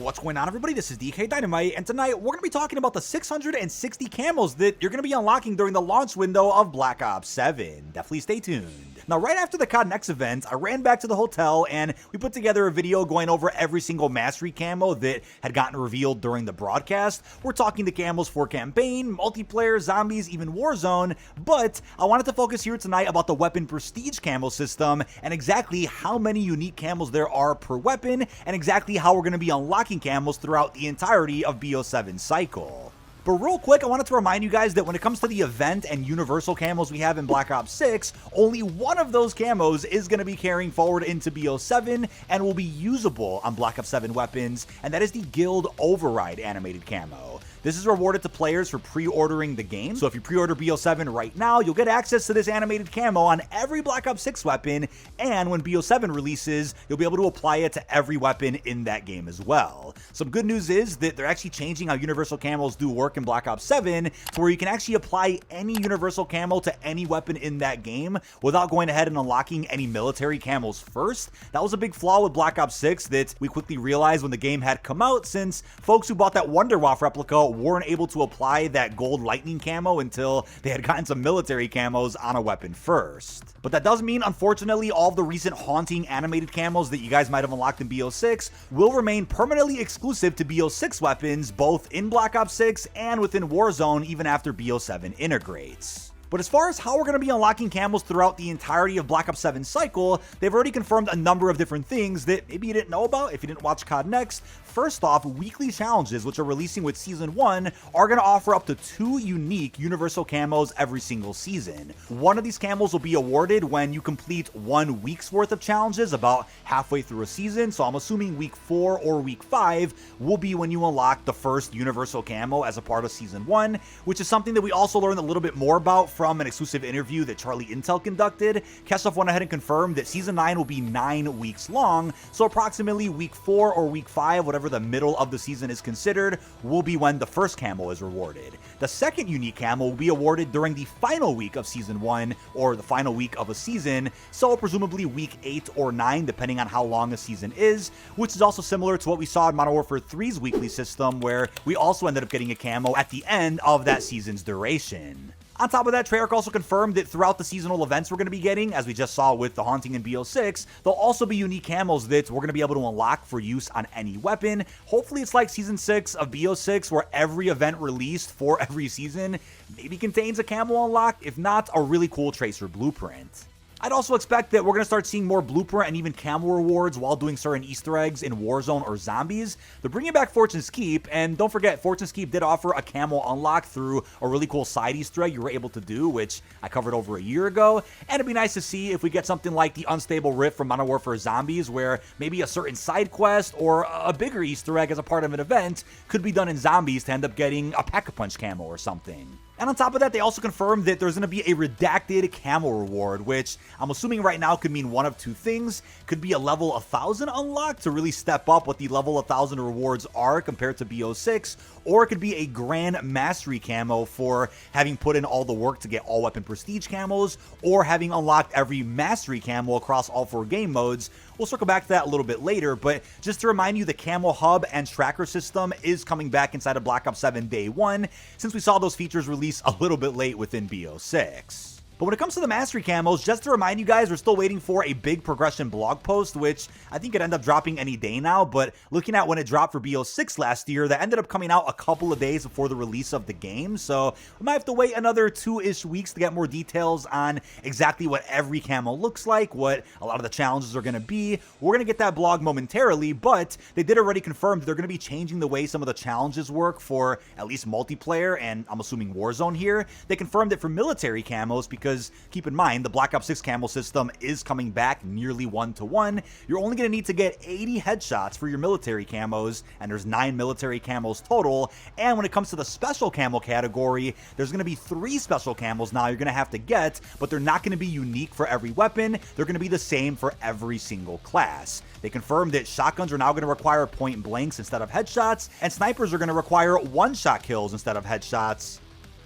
What's going on, everybody? This is dkdynamite, and tonight we're going to be talking about the 660 camos that you're going to be unlocking during the launch window of Black Ops 7. Definitely stay tuned. Now, right after the COD Next event, I ran back to the hotel and we put together a video going over every single mastery camo that had gotten revealed during the broadcast. We're talking the camos for campaign, multiplayer, zombies, even Warzone, but I wanted to focus here tonight about the weapon prestige camo system and exactly how many unique camos there are per weapon and exactly how we're going to be unlocking camos throughout the entirety of BO7's cycle. But real quick, I wanted to remind you guys that when it comes to the event and universal camos we have in Black Ops 6, only one of those camos is going to be carrying forward into BO7 and will be usable on Black Ops 7 weapons, and that is the Guild Override animated camo. This is rewarded to players for pre-ordering the game, so if you pre-order BO7 right now, you'll get access to this animated camo on every Black Ops 6 weapon, and when BO7 releases, you'll be able to apply it to every weapon in that game as well. Some good news is that they're actually changing how universal camos do work in Black Ops 7, to where you can actually apply any universal camo to any weapon in that game without going ahead and unlocking any military camos first. That was a big flaw with Black Ops 6 that we quickly realized when the game had come out, since folks who bought that Wonderwaff replica weren't able to apply that gold lightning camo until they had gotten some military camos on a weapon first. But that does mean, unfortunately, all of the recent haunting animated camos that you guys might have unlocked in BO6 will remain permanently exclusive to BO6 weapons, both in Black Ops 6 and within Warzone, even after BO7 integrates. But as far as how we're going to be unlocking camos throughout the entirety of Black Ops 7's cycle, they've already confirmed a number of different things that maybe you didn't know about if you didn't watch COD Next. First off, weekly challenges, which are releasing with Season 1, are going to offer up to 2 unique universal camos every single season. One of these camos will be awarded when you complete 1 week's worth of challenges about halfway through a season, so I'm assuming week 4 or week 5 will be when you unlock the first universal camo as a part of Season 1, which is something that we also learned a little bit more about from an exclusive interview that Charlie Intel conducted. Kessoff went ahead and confirmed that Season 9 will be 9 weeks long, so approximately week 4 or week 5, whatever the middle of the season is considered, will be when the first camo is rewarded. The second unique camo will be awarded during the final week of Season 1, or the final week of a season, so presumably week 8 or 9, depending on how long a season is, which is also similar to what we saw in Modern Warfare 3's weekly system, where we also ended up getting a camo at the end of that season's duration. On top of that, Treyarch also confirmed that throughout the seasonal events we're going to be getting, as we just saw with the Haunting in BO6, there'll also be unique camos that we're going to be able to unlock for use on any weapon. Hopefully it's like Season 6 of BO6, where every event released for every season maybe contains a camo unlock, if not, a really cool Tracer blueprint. I'd also expect that we're going to start seeing more blueprint and even camo rewards while doing certain Easter eggs in Warzone or Zombies. They're bringing back Fortune's Keep, and don't forget, Fortune's Keep did offer a camo unlock through a really cool side Easter egg you were able to do, which I covered over a year ago, and it'd be nice to see if we get something like the Unstable Rift from Modern Warfare Zombies, where maybe a certain side quest or a bigger Easter egg as a part of an event could be done in Zombies to end up getting a Pack-a-Punch camo or something. And on top of that, they also confirmed that there's going to be a redacted camo reward, which I'm assuming right now could mean one of two things. Could be a level 1000 unlock to really step up what the level 1000 rewards are compared to BO6, or it could be a Grand Mastery camo for having put in all the work to get all weapon prestige camos, or having unlocked every Mastery camo across all 4 game modes. We'll circle back to that a little bit later, but just to remind you, the camo hub and tracker system is coming back inside of Black Ops 7 Day 1, since we saw those features release a little bit late within BO6. But when it comes to the Mastery camos, just to remind you guys, we're still waiting for a big progression blog post, which I think could end up dropping any day now, but looking at when it dropped for BO6 last year, that ended up coming out a couple of days before the release of the game, so we might have to wait another 2-ish weeks to get more details on exactly what every camo looks like, what a lot of the challenges are going to be. We're going to get that blog momentarily, but they did already confirm that they're going to be changing the way some of the challenges work for at least multiplayer, and I'm assuming Warzone here. They confirmed it for military camos, because keep in mind, the Black Ops 6 camo system is coming back nearly 1-to-1. You're only going to need to get 80 headshots for your military camos, and there's 9 military camos total. And when it comes to the special camo category, there's going to be 3 special camos now you're going to have to get, but they're not going to be unique for every weapon. They're going to be the same for every single class. They confirmed that shotguns are now going to require point blanks instead of headshots, and snipers are going to require one-shot kills instead of headshots.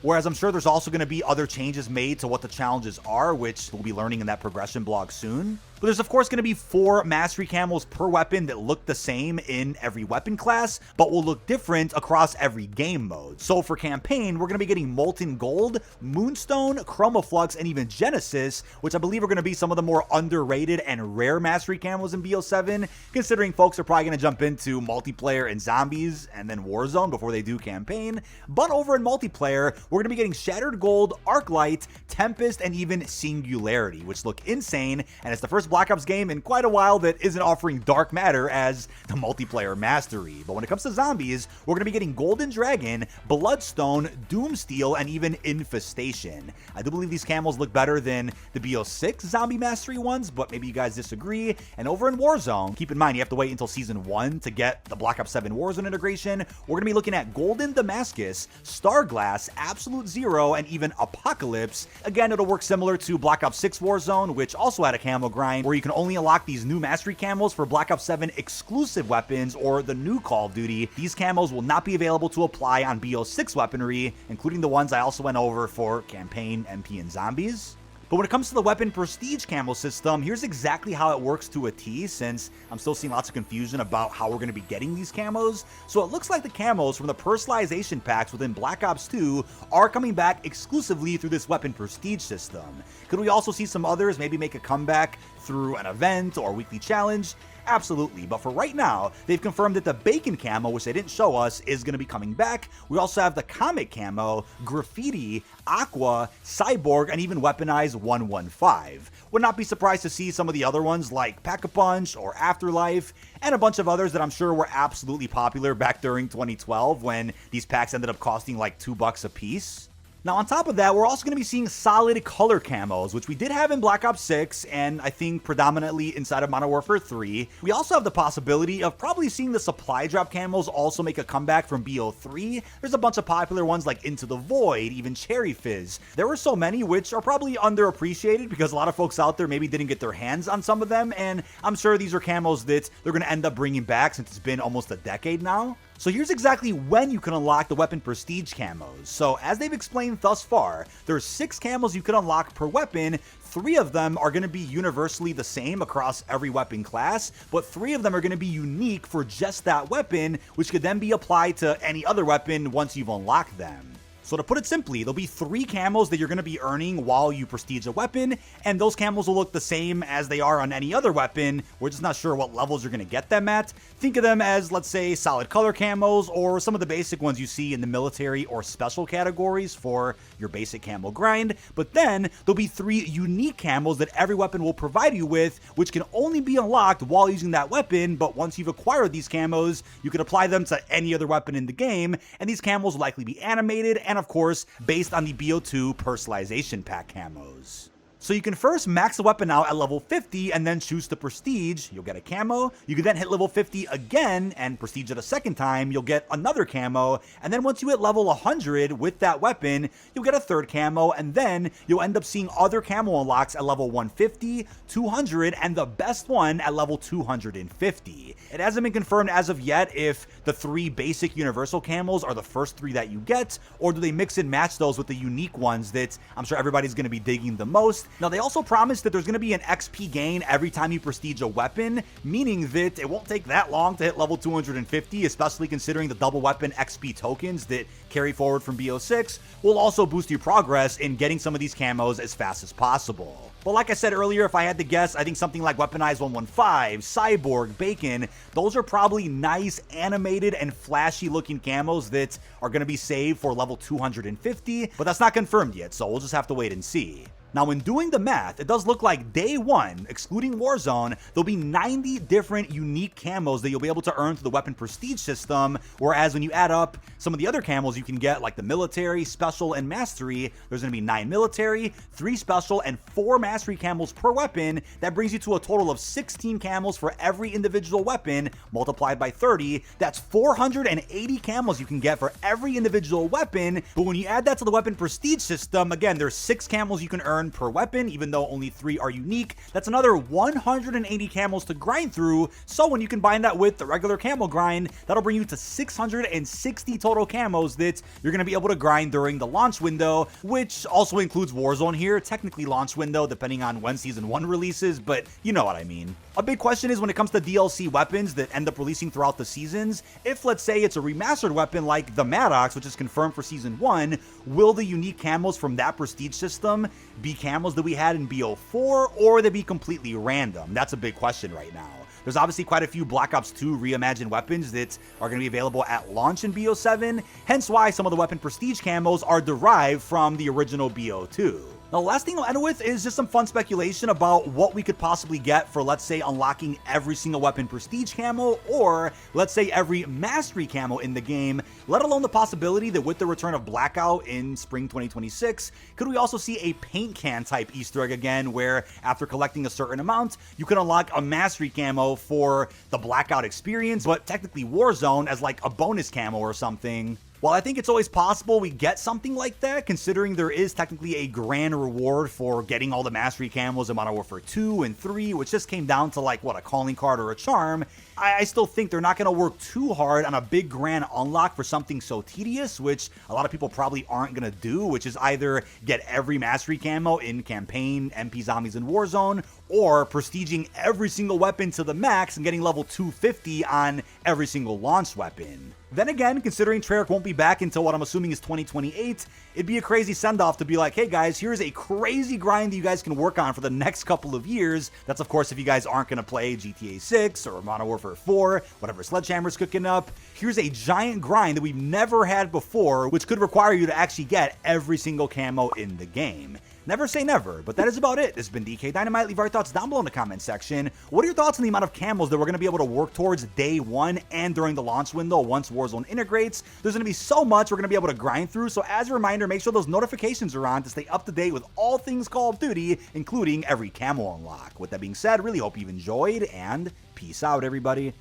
Whereas I'm sure there's also going to be other changes made to what the challenges are, which we'll be learning in that progression blog soon. But there's of course going to be 4 mastery camos per weapon that look the same in every weapon class, but will look different across every game mode. So for campaign, we're going to be getting Molten Gold, Moonstone, Chromaflux, and even Genesis, which I believe are going to be some of the more underrated and rare mastery camos in BO7, considering folks are probably going to jump into multiplayer and zombies and then Warzone before they do campaign. But over in multiplayer, we're going to be getting Shattered Gold, Arclight, Tempest, and even Singularity, which look insane, and it's the first Black Ops game in quite a while that isn't offering Dark Matter as the multiplayer mastery. But when it comes to zombies, we're going to be getting Golden Dragon, Bloodstone, Doomsteel, and even Infestation. I do believe these camos look better than the BO6 zombie mastery ones, but maybe you guys disagree. And over in Warzone, keep in mind you have to wait until Season 1 to get the Black Ops 7 Warzone integration. We're going to be looking at Golden Damascus, Starglass, Absolute Zero, and even Apocalypse. Again, it'll work similar to Black Ops 6 Warzone, which also had a camo grind, where you can only unlock these new mastery camos for Black Ops 7 exclusive weapons or the new Call of Duty. These camos will not be available to apply on BO6 weaponry, including the ones I also went over for campaign, MP, and zombies. But when it comes to the weapon prestige camo system, here's exactly how it works to a T, since I'm still seeing lots of confusion about how we're going to be getting these camos. So it looks like the camos from the personalization packs within Black Ops 2 are coming back exclusively through this weapon prestige system. Could we also see some others maybe make a comeback through an event or weekly challenge? Absolutely, but for right now, they've confirmed that the Bacon camo, which they didn't show us, is going to be coming back. We also have the Comet camo, Graffiti, Aqua, Cyborg, and even Weaponized 115. Would not be surprised to see some of the other ones like Pack-a-Punch or Afterlife, and a bunch of others that I'm sure were absolutely popular back during 2012 when these packs ended up costing like $2 a piece. Now, on top of that, we're also going to be seeing solid color camos, which we did have in Black Ops 6, and I think predominantly inside of Modern Warfare 3. We also have the possibility of probably seeing the supply drop camos also make a comeback from BO3. There's a bunch of popular ones like Into the Void, even Cherry Fizz. There were so many which are probably underappreciated because a lot of folks out there maybe didn't get their hands on some of them, and I'm sure these are camos that they're going to end up bringing back since it's been almost a decade now. So here's exactly when you can unlock the weapon prestige camos. So as they've explained thus far, there's 6 camos you can unlock per weapon. 3 of them are going to be universally the same across every weapon class, but 3 of them are going to be unique for just that weapon, which could then be applied to any other weapon once you've unlocked them. So to put it simply, there'll be 3 camos that you're going to be earning while you prestige a weapon, and those camos will look the same as they are on any other weapon. We're just not sure what levels you're going to get them at. Think of them as, let's say, solid color camos, or some of the basic ones you see in the military or special categories for your basic camo grind. But then there'll be 3 unique camos that every weapon will provide you with, which can only be unlocked while using that weapon. But once you've acquired these camos, you can apply them to any other weapon in the game, and these camos will likely be animated and of course based on the BO2 personalization pack camos. So you can first max the weapon out at level 50 and then choose to prestige. You'll get a camo. You can then hit level 50 again and prestige it a second time. You'll get another camo. And then once you hit level 100 with that weapon, you'll get a third camo. And then you'll end up seeing other camo unlocks at level 150, 200, and the best one at level 250. It hasn't been confirmed as of yet if the 3 basic universal camos are the first 3 that you get, or do they mix and match those with the unique ones that I'm sure everybody's going to be digging the most. Now, they also promised that there's going to be an XP gain every time you prestige a weapon, meaning that it won't take that long to hit level 250, especially considering the double weapon XP tokens that carry forward from BO6 will also boost your progress in getting some of these camos as fast as possible. But like I said earlier, if I had to guess, I think something like Weaponized 115, Cyborg, Bacon, those are probably nice, animated, and flashy looking camos that are going to be saved for level 250, but that's not confirmed yet, so we'll just have to wait and see. Now, when doing the math, it does look like day 1, excluding Warzone, there'll be 90 different unique camos that you'll be able to earn through the weapon prestige system, whereas when you add up some of the other camos you can get, like the military, special, and mastery, there's going to be 9 military, 3 special, and 4 mastery camos per weapon. That brings you to a total of 16 camos for every individual weapon, multiplied by 30. That's 480 camos you can get for every individual weapon, but when you add that to the weapon prestige system, again, there's 6 camos you can earn earn per weapon, even though only 3 are unique. That's another 180 camos to grind through, so when you combine that with the regular camo grind, that'll bring you to 660 total camos that you're going to be able to grind during the launch window, which also includes Warzone here, technically launch window depending on when Season 1 releases, but you know what I mean. A big question is when it comes to DLC weapons that end up releasing throughout the seasons, if let's say it's a remastered weapon like the Maddox, which is confirmed for Season 1, will the unique camos from that prestige system be camos that we had in BO4, or they be completely random? That's a big question right now. There's obviously quite a few Black Ops 2 reimagined weapons that are going to be available at launch in BO7, hence why some of the weapon prestige camos are derived from the original BO2. Now, the last thing I'll end with is just some fun speculation about what we could possibly get for, let's say, unlocking every single weapon prestige camo, or let's say every mastery camo in the game, let alone the possibility that with the return of Blackout in spring 2026, could we also see a paint can type Easter egg again, where after collecting a certain amount, you can unlock a mastery camo for the Blackout experience, but technically Warzone as like a bonus camo or something. While I think it's always possible we get something like that, considering there is technically a grand reward for getting all the mastery camos in Modern Warfare 2 and 3, which just came down to like, what, a calling card or a charm, I still think they're not going to work too hard on a big grand unlock for something so tedious, which a lot of people probably aren't going to do, which is either get every mastery camo in Campaign, MP Zombies, and Warzone, or prestiging every single weapon to the max and getting level 250 on every single launch weapon. Then again, considering Treyarch won't be back until what I'm assuming is 2028, it'd be a crazy send-off to be like, hey guys, here's a crazy grind that you guys can work on for the next couple of years. That's of course if you guys aren't going to play GTA 6 or Modern Warfare 4, whatever Sledgehammer's cooking up. Here's a giant grind that we've never had before, which could require you to actually get every single camo in the game. Never say never, but that is about it. This has been dkdynamite. Leave our thoughts down below in the comment section. What are your thoughts on the amount of camos that we're going to be able to work towards day one and during the launch window once Warzone integrates? There's going to be so much we're going to be able to grind through, so as a reminder, make sure those notifications are on to stay up to date with all things Call of Duty, including every camo unlock. With that being said, really hope you've enjoyed, and peace out, everybody.